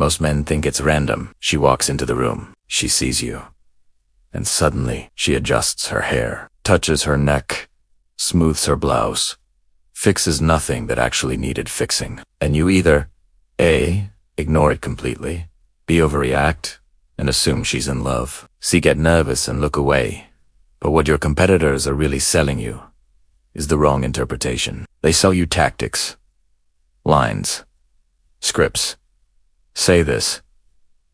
Most men think it's random. She walks into the room. She sees you. And suddenly, she adjusts her hair, touches her neck, smooths her blouse, fixes nothing that actually needed fixing. And you either A, ignore it completely, B, overreact, and assume she's in love, C, get nervous and look away. But what your competitors are really selling you is the wrong interpretation. They sell you tactics, lines, scripts. Say this,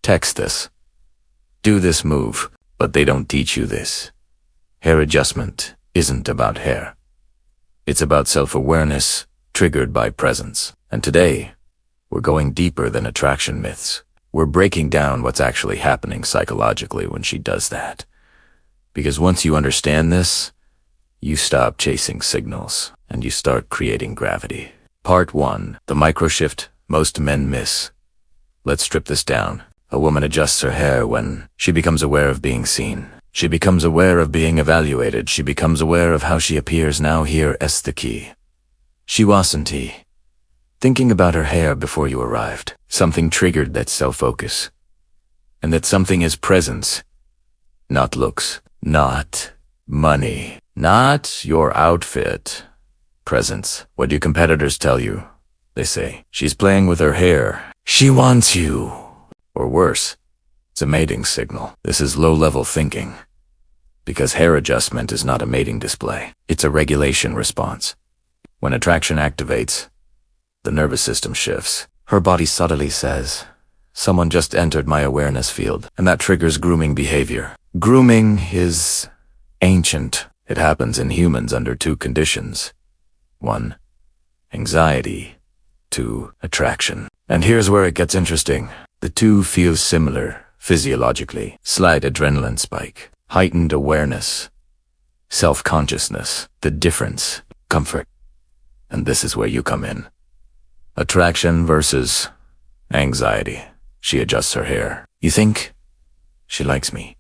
text this, do this move, but they don't teach you this. Hair adjustment isn't about hair. It's about self-awareness triggered by presence. And today, we're going deeper than attraction myths. We're breaking down what's actually happening psychologically when she does that. Because once you understand this, you stop chasing signals and you start creating gravity. Part 1. The microshift most men miss. Let's strip this down. A woman adjusts her hair when she becomes aware of being seen. She becomes aware of being evaluated. She becomes aware of how she appears. Now here is the key. She wasn't thinking about her hair before you arrived. Something triggered that self-focus. And that something is presence, not looks, not money, not your outfit. Presence. What do competitors tell you? They say, she's playing with her hair. She wants you. Or worse, it's a mating signal. This is low-level thinking. Because hair adjustment is not a mating display. It's a regulation response. When attraction activates, the nervous system shifts. Her body subtly says, someone just entered my awareness field, and that triggers grooming behavior. Grooming is ancient. It happens in humans under 2 conditions. 1. Anxiety. 2. Attraction. And here's where it gets interesting. The 2 feel similar physiologically. Slight adrenaline spike, heightened awareness, self-consciousness. The difference, comfort. And this is where you come in. Attraction versus anxiety. She adjusts her hair. You think she likes me.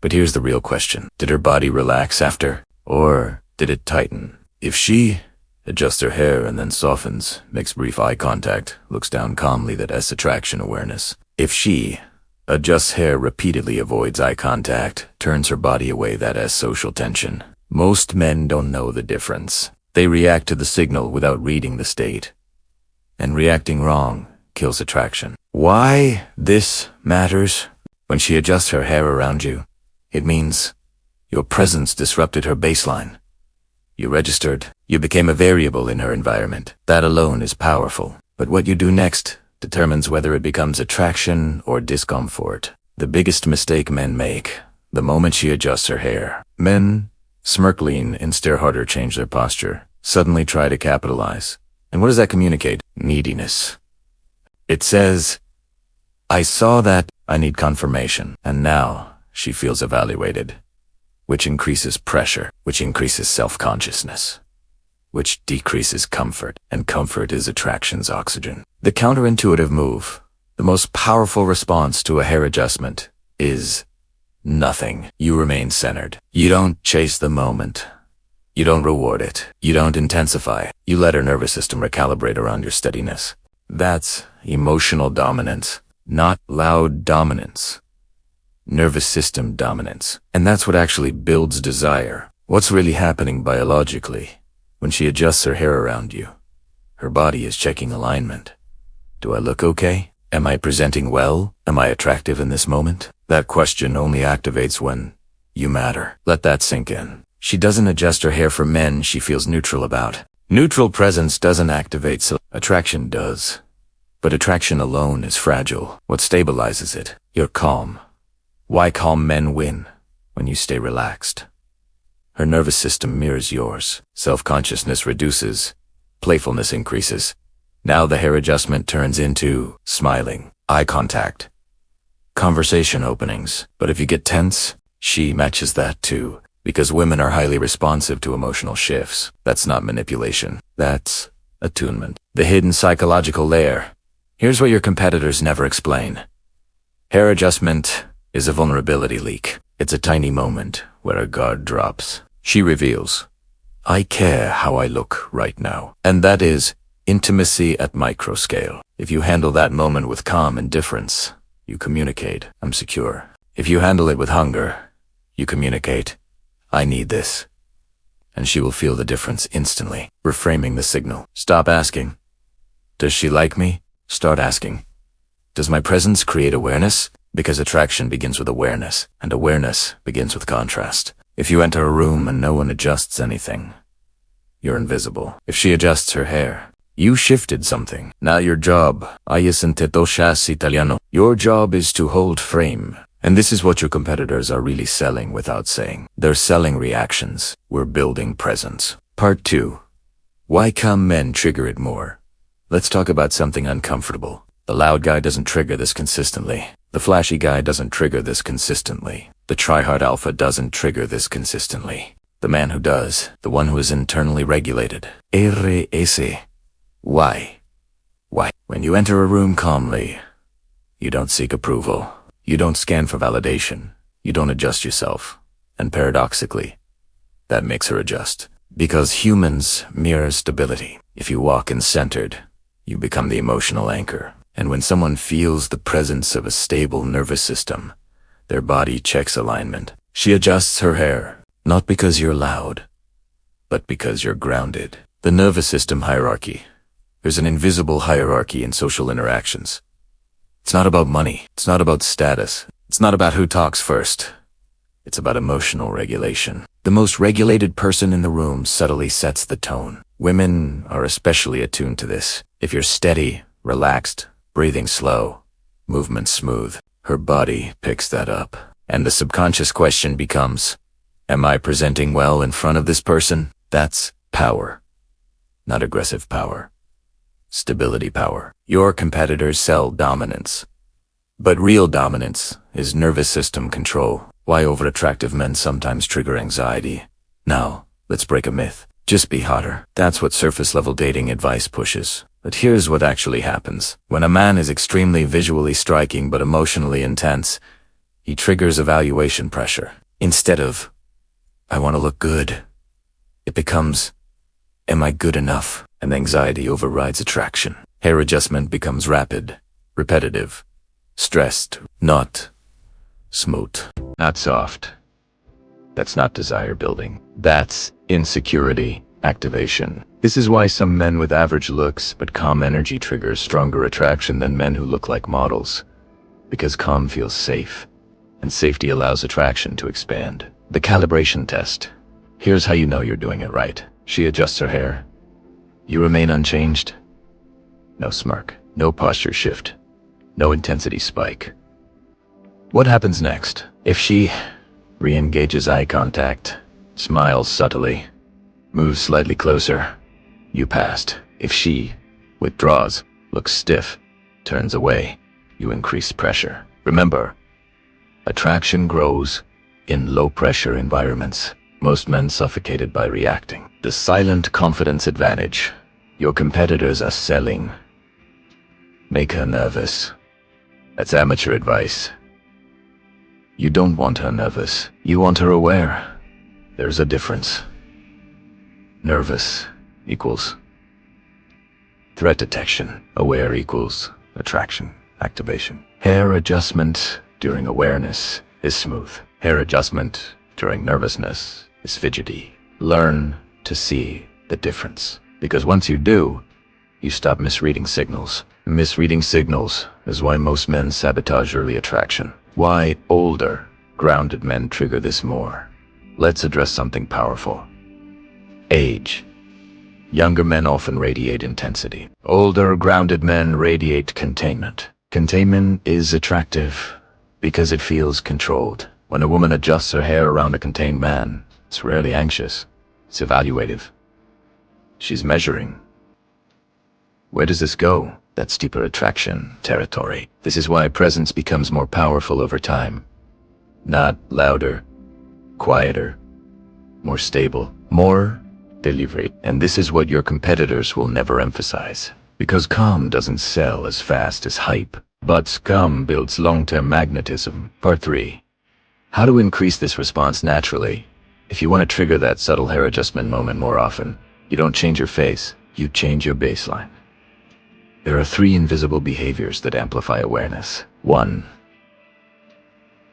But here's the real question. Did her body relax after? Or did it tighten? If she adjusts her hair and then softens, makes brief eye contact, looks down calmly, that's attraction awareness. If she adjusts hair repeatedly, avoids eye contact, turns her body away, that is social tension. Most men don't know the difference. They react to the signal without reading the state. And reacting wrong kills attraction. Why this matters? When she adjusts her hair around you, it means your presence disrupted her baseline. You registered. You became a variable in her environment. That alone is powerful. But what you do next determines whether it becomes attraction or discomfort. The biggest mistake men make, the moment she adjusts her hair. Men smirk, lean, and stare harder, change their posture, suddenly try to capitalize. And what does that communicate? Neediness. It says, I saw that, I need confirmation. And now she feels evaluated, which increases pressure, which increases self-consciousness, which decreases comfort, and comfort is attraction's oxygen. The counterintuitive move, the most powerful response to a hair adjustment, is nothing. You remain centered. You don't chase the moment. You don't reward it. You don't intensify. You let her nervous system recalibrate around your steadiness. That's emotional dominance, not loud dominance. Nervous system dominance. And that's what actually builds desire. What's really happening biologically when she adjusts her hair around you? Her body is checking alignment. Do I look okay? Am I presenting well? Am I attractive in this moment? That question only activates when you matter. Let that sink in. She doesn't adjust her hair for men she feels neutral about. Neutral presence doesn't activate, so attraction does. But attraction alone is fragile. What stabilizes it? Your calm. Why calm men win? When you stay relaxed. Her nervous system mirrors yours. Self-consciousness reduces. Playfulness increases. Now the hair adjustment turns into smiling, eye contact, conversation openings. But if you get tense, she matches that too. Because women are highly responsive to emotional shifts. That's not manipulation. That's attunement. The hidden psychological layer. Here's what your competitors never explain. Hair adjustment is a vulnerability leak. It's a tiny moment where a guard drops. She reveals, I care how I look right now. And that is Intimacy at micro scale. If you handle that moment with calm indifference, you communicate, I'm secure. If you handle it with hunger, you communicate, I need this. And she will feel the difference instantly. Reframing the signal. Stop asking, does she like me? Start asking, does my presence create awareness? Because attraction begins with awareness, and awareness begins with contrast. If you enter a room and no one adjusts anything, you're invisible. If she adjusts her hair, you shifted something. Now your job, your job is to hold frame. And this is what your competitors are really selling without saying. They're selling reactions. We're building presence. Part 2. Why come men trigger it more? Let's talk about something uncomfortable. The loud guy doesn't trigger this consistently. The flashy guy doesn't trigger this consistently. The tryhard alpha doesn't trigger this consistently. The man who does, the one who is internally regulated. Why? Why? When you enter a room calmly, you don't seek approval. You don't scan for validation. You don't adjust yourself. And paradoxically, that makes her adjust. Because humans mirror stability. If you walk in centered, you become the emotional anchor. And when someone feels the presence of a stable nervous system, their body checks alignment. She adjusts her hair, not because you're loud, but because you're grounded. The nervous system hierarchy. There's an invisible hierarchy in social interactions. It's not about money. It's not about status. It's not about who talks first. It's about emotional regulation. The most regulated person in the room subtly sets the tone. Women are especially attuned to this. If you're steady, relaxed, breathing slow, movement smooth, her body picks that up. And the subconscious question becomes, am I presenting well in front of this person? That's power. Not aggressive power. Stability power. Your competitors sell dominance. But real dominance is nervous system control. Why over-attractive men sometimes trigger anxiety. Now, let's break a myth. Just be hotter. That's what surface-level dating advice pushes. But here's what actually happens. When a man is extremely visually striking but emotionally intense, he triggers evaluation pressure. Instead of, I want to look good, it becomes, am I good enough? And anxiety overrides attraction. Hair adjustment becomes rapid, repetitive, stressed, not smooth, not soft. That's not desire building. That's insecurity activation. This is why some men with average looks but calm energy triggers stronger attraction than men who look like models. Because calm feels safe, and safety allows attraction to expand. The calibration test. Here's how you know you're doing it right. She adjusts her hair. You remain unchanged. No smirk, no posture shift, no intensity spike. What happens next? If she re-engages eye contact, smiles subtly, moves slightly closer, you passed. If she withdraws, looks stiff, turns away, you increase pressure. Remember, attraction grows in low-pressure environments. Most men suffocated by reacting. The silent confidence advantage. Your competitors are selling. Make her nervous. That's amateur advice. You don't want her nervous. You want her aware. There's a difference. Nervous equals threat detection. Aware equals attraction, activation. Hair adjustment during awareness is smooth. Hair adjustment during nervousness is fidgety. Learn to see the difference. Because once you do, you stop misreading signals. Misreading signals is why most men sabotage early attraction. Why older, grounded men trigger this more. Let's address something powerful. Age. Younger men often radiate intensity. Older, grounded men radiate containment. Containment is attractive because it feels controlled. When a woman adjusts her hair around a contained man, it's rarely anxious. It's evaluative. She's measuring. Where does this go? That's deeper attraction territory. This is why presence becomes more powerful over time. Not louder, quieter, more stable, more deliberate. And this is what your competitors will never emphasize. Because calm doesn't sell as fast as hype. But calm builds long-term magnetism. Part 3. How to increase this response naturally. If you want to trigger that subtle hair adjustment moment more often, you don't change your face. You change your baseline. There are 3 invisible behaviors that amplify awareness. 1.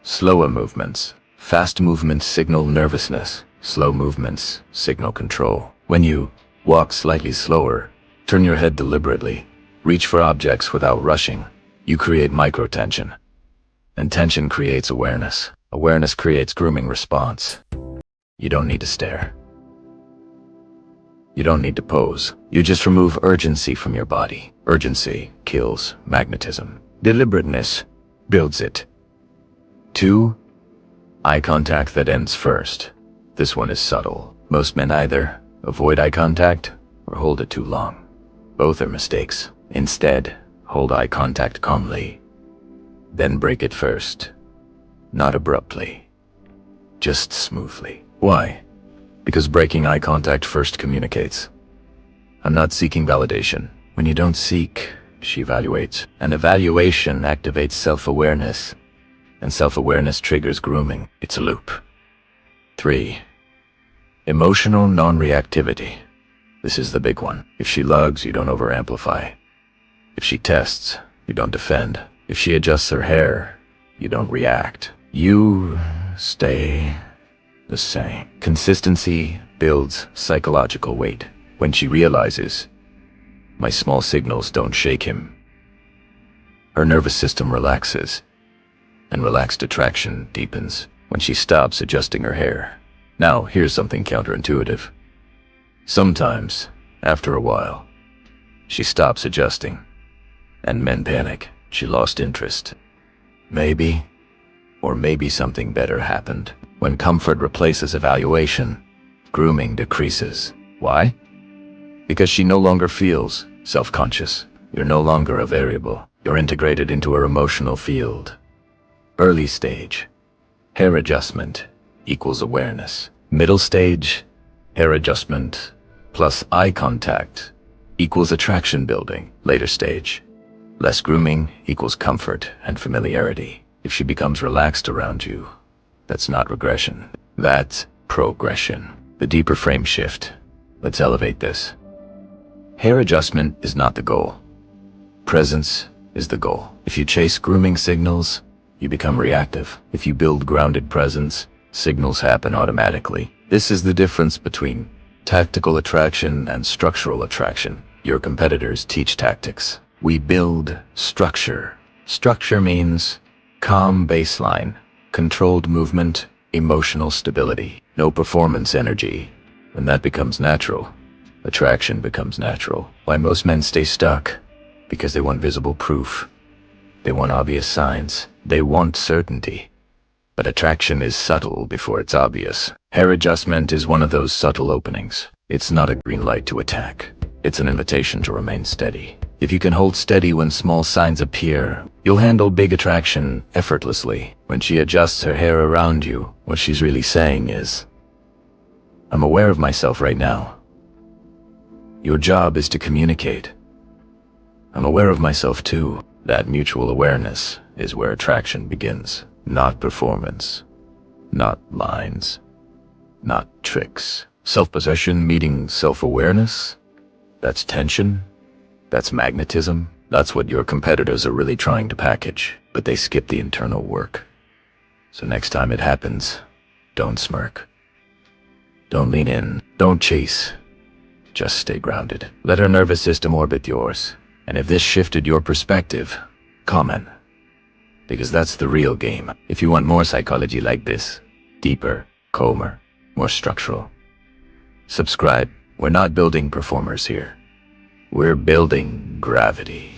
Slower movements. Fast movements signal nervousness. Slow movements signal control. When you walk slightly slower, turn your head deliberately, reach for objects without rushing, you create microtension. And tension creates awareness. Awareness creates grooming response. You don't need to stare. You don't need to pose. You just remove urgency from your body. Urgency kills magnetism. Deliberateness builds it. 2. Eye contact that ends first. This one is subtle. Most men either avoid eye contact or hold it too long. Both are mistakes. Instead, hold eye contact calmly. Then break it first. Not abruptly. Just smoothly. Why? Because breaking eye contact first communicates. I'm not seeking validation. When you don't seek, she evaluates. And evaluation activates self-awareness. And self-awareness triggers grooming. It's a loop. 3. Emotional non-reactivity. This is the big one. If she lugs, you don't over-amplify. If she tests, you don't defend. If she adjusts her hair, you don't react. You stay the same. Consistency builds psychological weight. When she realizes, my small signals don't shake him, her nervous system relaxes, and relaxed attraction deepens. When she stops adjusting her hair. Now, here's something counterintuitive. Sometimes, after a while, she stops adjusting, and men panic. She lost interest. Maybe, or maybe something better happened. When comfort replaces evaluation, grooming decreases. Why? Because she no longer feels self-conscious. You're no longer a variable. You're integrated into her emotional field. Early stage, hair adjustment equals awareness. Middle stage, hair adjustment plus eye contact equals attraction building. Later stage, less grooming equals comfort and familiarity. If she becomes relaxed around you, that's not regression. That's progression. The deeper frame shift. Let's elevate this. Hair adjustment is not the goal. Presence is the goal. If you chase grooming signals, you become reactive. If you build grounded presence, signals happen automatically. This is the difference between tactical attraction and structural attraction. Your competitors teach tactics. We build structure. Structure means calm baseline, controlled movement, emotional stability, no performance energy. When that becomes natural, attraction becomes natural. Why most men stay stuck? Because they want visible proof. They want obvious signs. They want certainty. But attraction is subtle before it's obvious. Hair adjustment is one of those subtle openings. It's not a green light to attack. It's an invitation to remain steady. If you can hold steady when small signs appear, you'll handle big attraction effortlessly. When she adjusts her hair around you, what she's really saying is, I'm aware of myself right now. Your job is to communicate. I'm aware of myself too. That mutual awareness is where attraction begins. Not performance. Not lines. Not tricks. Self-possession meeting self-awareness. That's tension. That's magnetism. That's what your competitors are really trying to package. But they skip the internal work. So next time it happens, don't smirk. Don't lean in. Don't chase. Just stay grounded. Let her nervous system orbit yours. And if this shifted your perspective, comment. Because that's the real game. If you want more psychology like this, deeper, calmer, more structural, subscribe. We're not building performers here. We're building gravity.